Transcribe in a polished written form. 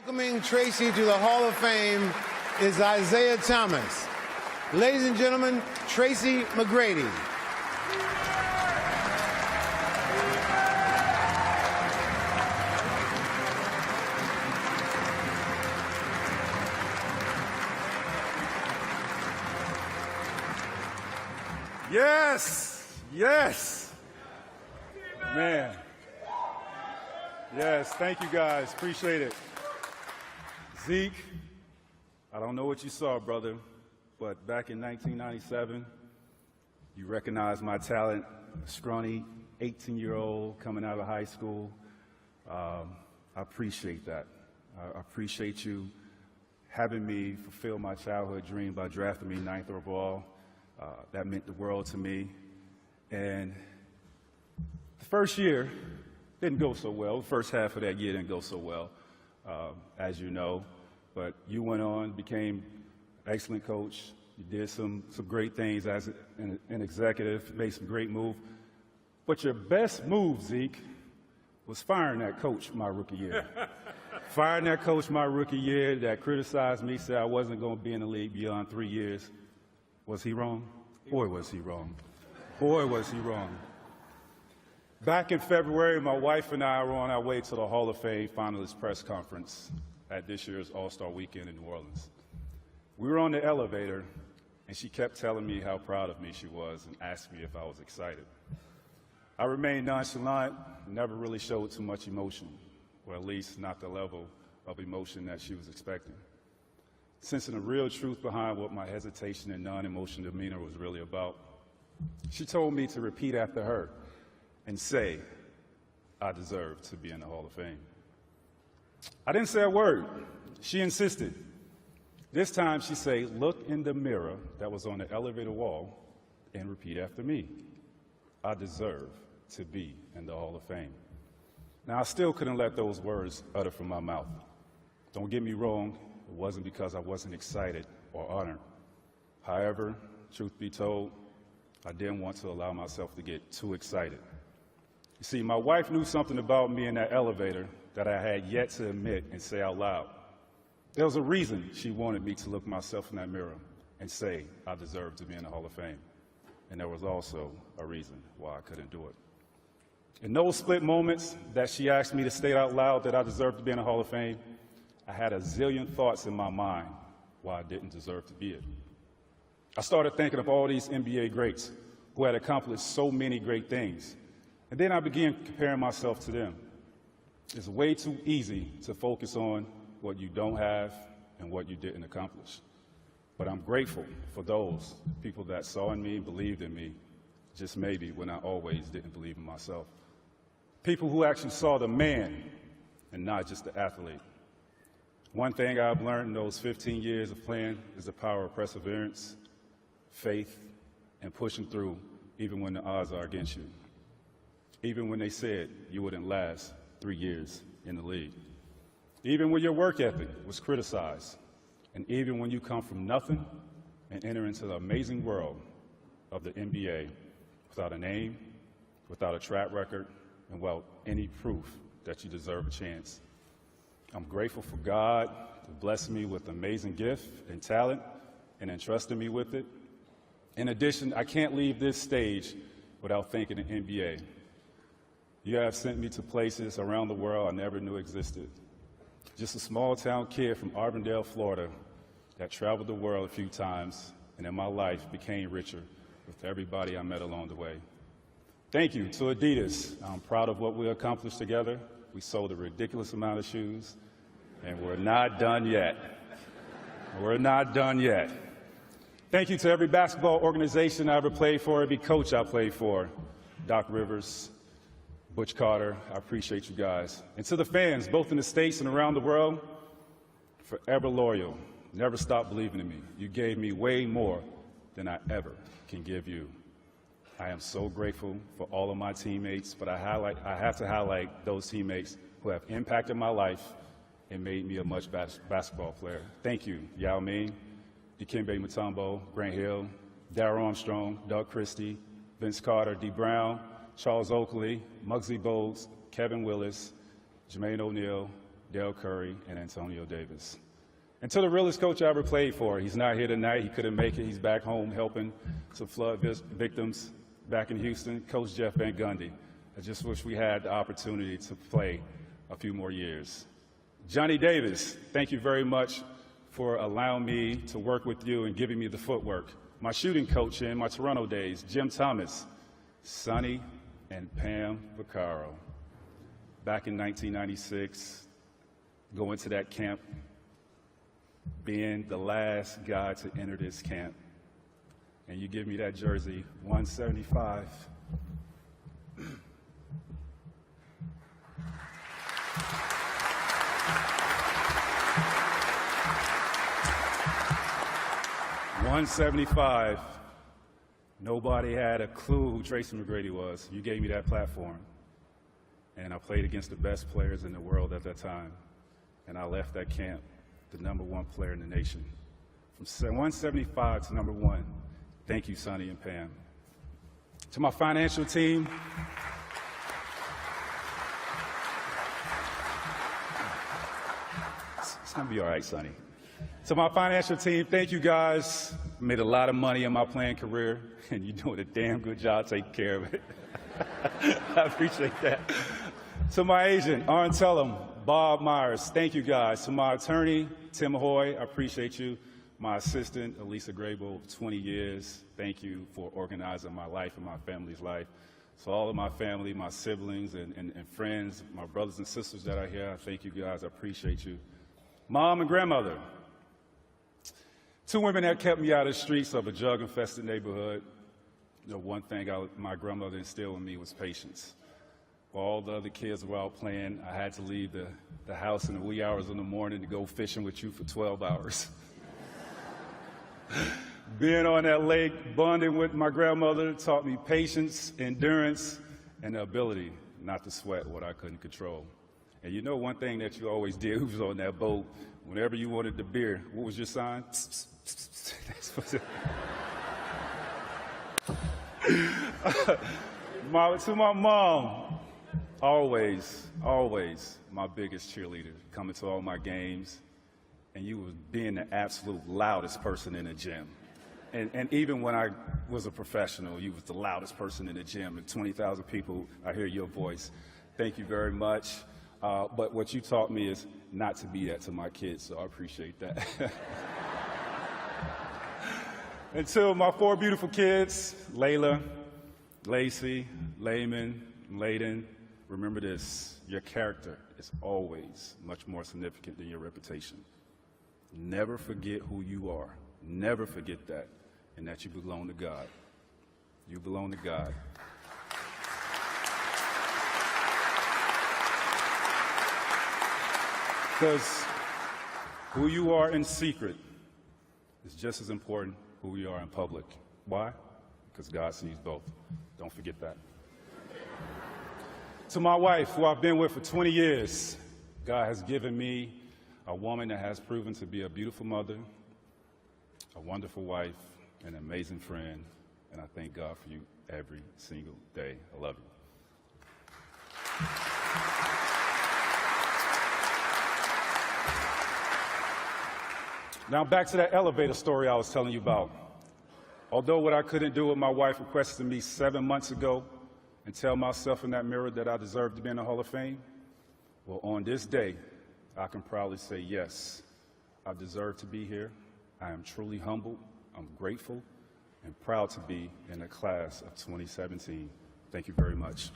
Welcoming Tracy to the Hall of Fame is Isaiah Thomas. Ladies and gentlemen, Tracy McGrady. Yes, yes, man. Yes, thank you guys, appreciate it. Zeke, I don't know what you saw, brother, but back in 1997, you recognized my talent, scrawny 18-year-old coming out of high school. I appreciate that. I appreciate you having me fulfill my childhood dream by drafting me 9th overall. That meant the world to me. And the first year didn't go so well. The first half of that year didn't go so well, as you know. But you went on, became an excellent coach. You did some great things as an executive, made some great moves. But your best move, Zeke, was firing that coach my rookie year. Firing that coach my rookie year that criticized me, said I wasn't going to be in the league beyond 3 years. Was he wrong? Boy, was he wrong. Boy, was he wrong. Back in February, my wife and I were on our way to the Hall of Fame finalist press conference at this year's All-Star Weekend in New Orleans. We were on the elevator, and she kept telling me how proud of me she was and asked me if I was excited. I remained nonchalant, never really showed too much emotion, or at least not the level of emotion that she was expecting. Sensing the real truth behind what my hesitation and non-emotional demeanor was really about, she told me to repeat after her and say, I deserve to be in the Hall of Fame. I didn't say a word. She insisted. This time she said, look in the mirror that was on the elevator wall and repeat after me. I deserve to be in the Hall of Fame. Now, I still couldn't let those words utter from my mouth. Don't get me wrong, it wasn't because I wasn't excited or honored. However, truth be told, I didn't want to allow myself to get too excited. You see, my wife knew something about me in that elevator that I had yet to admit and say out loud. There was a reason she wanted me to look myself in that mirror and say, I deserve to be in the Hall of Fame. And there was also a reason why I couldn't do it. In those split moments that she asked me to state out loud that I deserved to be in the Hall of Fame, I had a zillion thoughts in my mind why I didn't deserve to be it. I started thinking of all these NBA greats who had accomplished so many great things. And then I began comparing myself to them. It's way too easy to focus on what you don't have and what you didn't accomplish. But I'm grateful for those people that saw in me, believed in me, just maybe when I always didn't believe in myself. People who actually saw the man and not just the athlete. One thing I've learned in those 15 years of playing is the power of perseverance, faith, and pushing through even when the odds are against you. Even when they said you wouldn't last 3 years in the league. Even when your work ethic was criticized. And even when you come from nothing and enter into the amazing world of the NBA without a name, without a track record, and without any proof that you deserve a chance. I'm grateful for God to bless me with amazing gift and talent and entrusting me with it. In addition, I can't leave this stage without thanking the NBA. You have sent me to places around the world I never knew existed. Just a small-town kid from Auburndale, Florida, that traveled the world a few times, and in my life became richer with everybody I met along the way. Thank you to Adidas. I'm proud of what we accomplished together. We sold a ridiculous amount of shoes, and we're not done yet. We're not done yet. Thank you to every basketball organization I ever played for, every coach I played for, Doc Rivers, Butch Carter, I appreciate you guys. And to the fans, both in the States and around the world, forever loyal, never stop believing in me. You gave me way more than I ever can give you. I am so grateful for all of my teammates, but I have to highlight those teammates who have impacted my life and made me a much basketball player. Thank you, Yao Ming, Dikembe Mutombo, Grant Hill, Darrell Armstrong, Doug Christie, Vince Carter, D. Brown, Charles Oakley, Muggsy Bogues, Kevin Willis, Jermaine O'Neal, Dale Curry, and Antonio Davis. And to the realest coach I ever played for, he's not here tonight, he couldn't make it, he's back home helping some flood victims back in Houston, Coach Jeff Van Gundy. I just wish we had the opportunity to play a few more years. Johnny Davis, thank you very much for allowing me to work with you and giving me the footwork. My shooting coach in my Toronto days, Jim Thomas, Sonny, and Pam Vaccaro. Back in 1996, going to that camp, being the last guy to enter this camp, and you give me that jersey, 175. $175. Nobody had a clue who Tracy McGrady was. You gave me that platform. And I played against the best players in the world at that time. And I left that camp the #1 player in the nation. From 175 to #1. Thank you, Sonny and Pam. To my financial team, it's gonna be all right, Sonny. To my financial team, thank you guys. Made a lot of money in my playing career, and you're doing a damn good job taking care of it. I appreciate that. To my agent, Arn Tellum, Bob Myers, thank you guys. To my attorney, Tim Hoy, I appreciate you. My assistant, Elisa Grable, 20 years, thank you for organizing my life and my family's life. So all of my family, my siblings and friends, my brothers and sisters that are here, thank you guys, I appreciate you. Mom and grandmother, 2 women that kept me out of the streets of a drug-infested neighborhood. The one thing my grandmother instilled in me was patience. While all the other kids were out playing, I had to leave the house in the wee hours in the morning to go fishing with you for 12 hours. Being on that lake, bonding with my grandmother taught me patience, endurance, and the ability not to sweat what I couldn't control. And you know one thing that you always did who was on that boat, whenever you wanted the beer, what was your sign? That's what it to my mom, always my biggest cheerleader, coming to all my games, and you was being the absolute loudest person in the gym. And even when I was a professional, you was the loudest person in the gym, and 20,000 people, I hear your voice. Thank you very much. But what you taught me is not to be that to my kids, so I appreciate that. And to my 4 beautiful kids, Layla, Lacey, Layman, Layden, remember this, your character is always much more significant than your reputation. Never forget who you are. Never forget that, and that you belong to God. You belong to God. Because who you are in secret is just as important who you are in public. Why? Because God sees both. Don't forget that. To my wife, who I've been with for 20 years, God has given me a woman that has proven to be a beautiful mother, a wonderful wife, an amazing friend, and I thank God for you every single day. I love you. Now back to that elevator story I was telling you about. Although what I couldn't do what my wife requested me 7 months ago and tell myself in that mirror that I deserve to be in the Hall of Fame, well, on this day, I can proudly say, yes, I deserve to be here. I am truly humbled, I'm grateful, and proud to be in the class of 2017. Thank you very much.